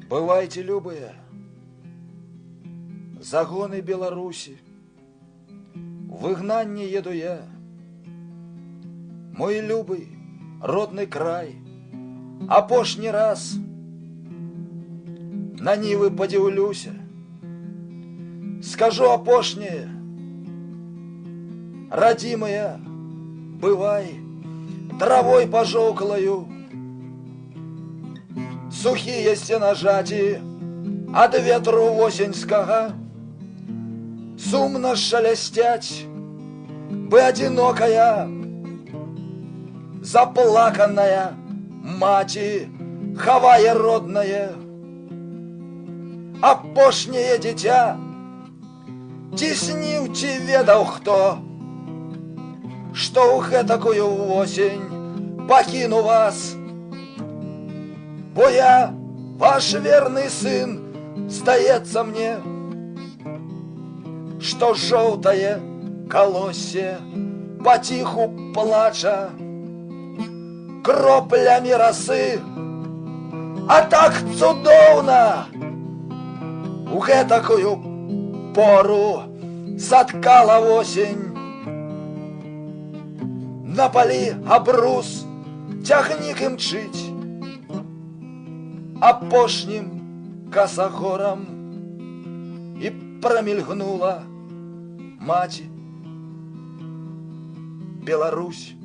Бывайте любые, загоны Беларуси, в выгнанне еду я. Мой любый родный край, апошні раз на нивы подивлюся, скажу апошнее: родимая, бывай травой пожоклою, сухие стенажаті ад ветру восеньскага сумно шелестять, бы одинокая, заплаканная маці хавае роднае. Апошняе дзіця цісніў ці ведаў хто, што ў гэтакую восень пакіну вас. Бо я, ваш верный сын, здаецца мне, што жоўтае калоссе паціху плача кроплямі расы. А так цудоўна у гэтакую пору заткала восень. На палі абрус цягнік імчыць, апошнім касагорам і прамільгнула маці Беларусь.